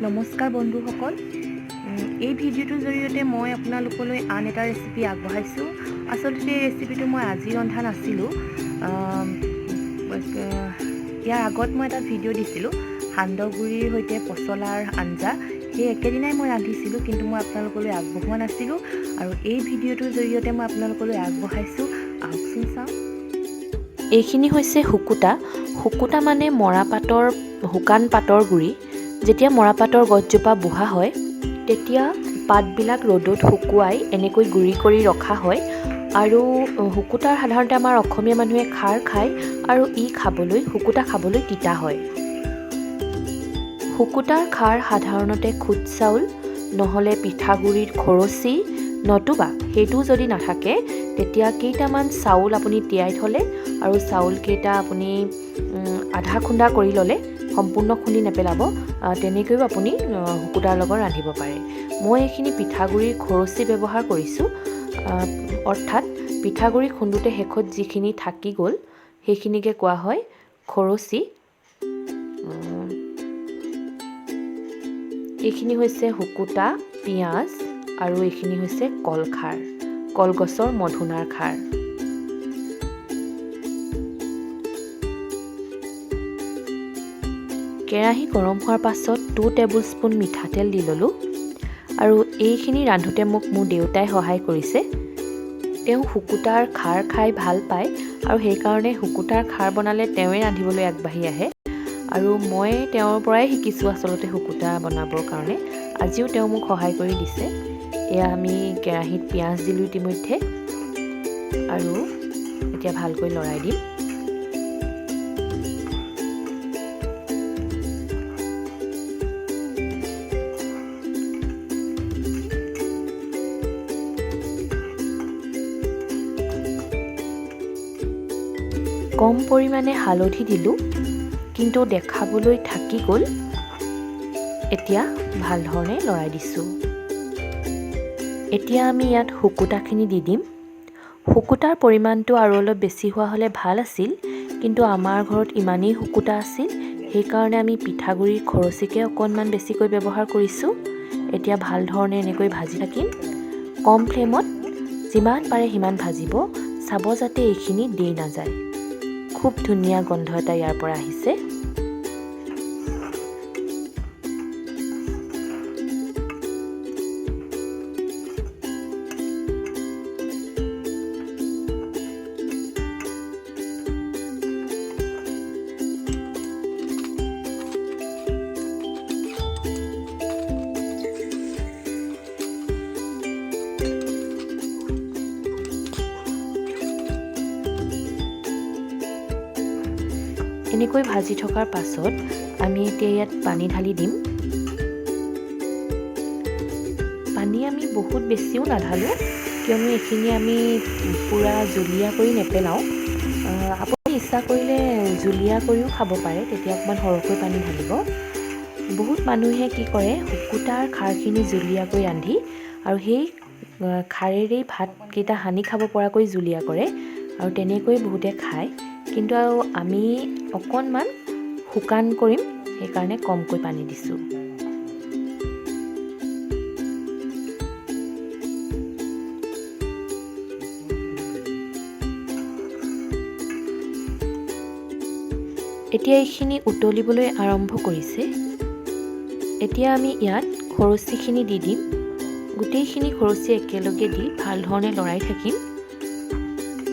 নমস্কাৰ বন্ধুসকল, এই ভিডিঅ'টোৰ জৰিয়তে মই আপোনালোকলৈ আন এটা ৰেচিপি আগবঢ়াইছোঁ। আচলতে এই ৰেচিপিটো মই আজি ৰন্ধা নাছিলোঁ। ইয়াৰ আগত মই এটা ভিডিঅ' দিছিলোঁ সান্দহগুড়িৰ সৈতে পচলাৰ আঞ্জা। সেই একেদিনাই মই ৰান্ধিছিলোঁ, কিন্তু মই আপোনালোকলৈ আগবঢ়োৱা নাছিলোঁ। আৰু এই ভিডিঅ'টোৰ জৰিয়তে মই আপোনালোকলৈ আগবঢ়াইছোঁ। আহকচোন চাওঁ। এইখিনি হৈছে শুকুতা মানে মৰাপাতৰ শুকান পাতৰ গুড়ি। যেতিয়া মৰাপাতৰ গছজোপা বুঢ়া হয় তেতিয়া পাতবিলাক ৰ'দত শুকুৱাই এনেকৈ গুড়ি কৰি ৰখা হয়। আৰু শুকুতাৰ সাধাৰণতে আমাৰ অসমীয়া মানুহে খাৰ খায়, আৰু শুকুতা খাবলৈ তিতা হয়। শুকুতাৰ খাৰ সাধাৰণতে খুদ চাউল নহ'লে পিঠাগুড়িৰ খৰচি, নতুবা সেইটো যদি নাথাকে তেতিয়া কেইটামান চাউল আপুনি তিয়াই থ'লে আৰু চাউলকেইটা আপুনি আধা খুন্দা কৰি ল'লে, সম্পূৰ্ণ খুন্দি নেপেলাব, তেনেকৈও আপুনি শুকুতাৰ লগত ৰান্ধিব পাৰে। মই এইখিনি পিঠাগুড়িৰ খৰচি ব্যৱহাৰ কৰিছোঁ। অৰ্থাৎ পিঠাগুড়ি খুন্দোতে শেষত যিখিনি থাকি গ'ল সেইখিনিকে কোৱা হয় খৰচি। এইখিনি হৈছে শুকুতা, পিঁয়াজ, আৰু এইখিনি হৈছে কলখাৰ, কলগছৰ মধুনাৰ খাৰ। কেৰাহী গৰম হোৱাৰ পাছত 2 টেবুল স্পুন মিঠাতেল দি ল'লোঁ। আৰু এইখিনি ৰান্ধোতে মোক মোৰ দেউতাই সহায় কৰিছে। তেওঁ শুকুতাৰ খাৰ খাই ভাল পায়, আৰু সেইকাৰণে শুকুতাৰ খাৰ বনালে তেওঁৱে ৰান্ধিবলৈ আগবাঢ়ি আহে। আৰু মই তেওঁৰ পৰাই শিকিছোঁ আচলতে শুকুতা বনাবৰ কাৰণে। আজিও তেওঁ মোক সহায় কৰি দিছে। এয়া আমি কেৰাহীত পিঁয়াজ দিলোঁ ইতিমধ্যে, আৰু এতিয়া ভালকৈ লৰাই দিম। কম পৰিমাণে হালধি দিলোঁ, কিন্তু দেখাবলৈ থাকি গ'ল। এতিয়া ভাল ধৰণে লৰাই দিছোঁ। এতিয়া আমি ইয়াত শুকুতাখিনি দি দিম। শুকুতাৰ পৰিমাণটো আৰু অলপ বেছি হোৱা হ'লে ভাল আছিল, কিন্তু আমাৰ ঘৰত ইমানেই শুকুতা আছিল, সেইকাৰণে আমি পিঠাগুড়িৰ খৰচিকে অকণমান বেছিকৈ ব্যৱহাৰ কৰিছোঁ। এতিয়া ভাল ধৰণে এনেকৈ ভাজি থাকিম। কম ফ্লেমত যিমান পাৰে সিমান ভাজিব, চাব যাতে এইখিনি দেই নাযায়। খুব ধুনীয়া গোন্ধ এটা ইয়াৰ পৰা আহিছে। এনেকৈ ভাজি থকাৰ পাছত আমি এতিয়া ইয়াত পানী ঢালি দিম। পানী আমি বহুত বেছিও নাঢালোঁ, কিয়নো এইখিনি আমি পূৰা জুলীয়া কৰি নেপেলাওঁ। আপুনি ইচ্ছা কৰিলে জুলীয়া কৰিও খাব পাৰে, তেতিয়া অকণমান সৰহকৈ পানী ঢালিব। বহুত মানুহে কি কৰে, শুকুতাৰ খাৰখিনি জুলীয়াকৈ ৰান্ধি আৰু সেই খাৰেৰেই ভাতকেইটা সানি খাব পৰাকৈ জুলীয়া কৰে, আৰু তেনেকৈ বহুতে খায়। কিন্তু আমি অকণমান শুকান কৰিম, সেইকাৰণে কমকৈ পানী দিছোঁ। এতিয়া এইখিনি উতলিবলৈ আৰম্ভ কৰিছে। এতিয়া আমি ইয়াত খৰচিখিনি দি দিম। গোটেইখিনি খৰচি একেলগে দি ভাল ধৰণে লৰাই থাকিম।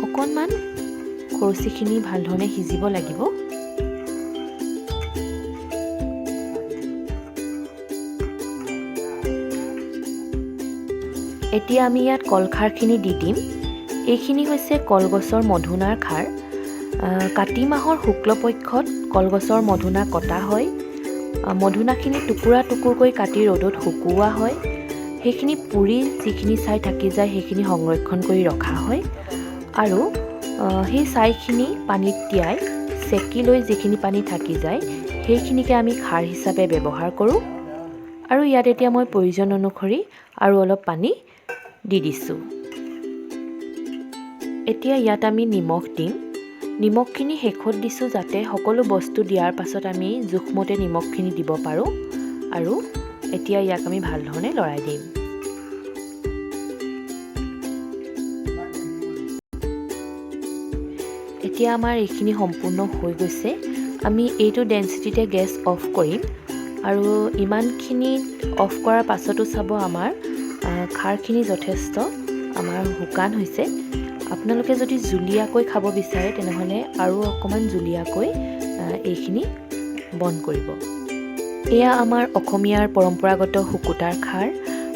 অকণমান খৰচিখিনি ভাল ধৰণে সিজিব লাগিব। এতিয়া আমি ইয়াত কলখাৰখিনি দি দিম। এইখিনি হৈছে কলগছৰ মধুনাৰ খাৰ। কাতি মাহৰ শুক্লপক্ষত কলগছৰ মধুনা কটা হয়। মধুনাখিনি টুকুৰা টুকুৰকৈ কাটি ৰ'দত শুকুওৱা হয়। সেইখিনি পুৰি যিখিনি ছাই থাকি যায় সেইখিনি সংৰক্ষণ কৰি ৰখা হয়, আৰু সেই ছাইখিনি পানীত তিয়াই চেকি লৈ যিখিনি পানী থাকি যায় সেইখিনিকে আমি খাৰ হিচাপে ব্যৱহাৰ কৰোঁ। আৰু ইয়াত এতিয়া মই প্ৰয়োজন অনুসৰি আৰু অলপ পানী দি দিছোঁ। এতিয়া ইয়াত আমি নিমখ দিম। নিমখখিনি শেষত দিছোঁ যাতে সকলো বস্তু দিয়াৰ পাছত আমি জোখমতে নিমখখিনি দিব পাৰোঁ। আৰু এতিয়া ইয়াক আমি ভাল ধৰণে লৰাই দিম। এতিয়া আমাৰ এইখিনি সম্পূৰ্ণ হৈ গৈছে। আমি এইটো ডেন্সিটিতে গেছ অফ কৰিম আৰু ইমানখিনি অফ কৰাৰ পাছতো চাব আমাৰ খাৰখিনি যথেষ্ট আমাৰ শুকান হৈছে। আপোনালোকে যদি জুলীয়াকৈ খাব বিচাৰে তেনেহ'লে আৰু অকণমান জুলীয়াকৈ এইখিনি বন্ধ কৰিব। এয়া আমাৰ অসমীয়াৰ পৰম্পৰাগত শুকুতাৰ খাৰ।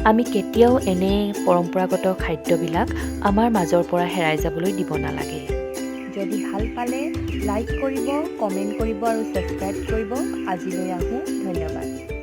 আমি কেতিয়াও এনে পৰম্পৰাগত খাদ্যবিলাক আমাৰ মাজৰ পৰা হেৰাই যাবলৈ দিব নালাগে। যদি ভাল পালে লাইক কৰিব, কমেণ্ট কৰিব আৰু ছাবস্ক্ৰাইব কৰিব। আজিলৈ আহোঁ, ধন্যবাদ।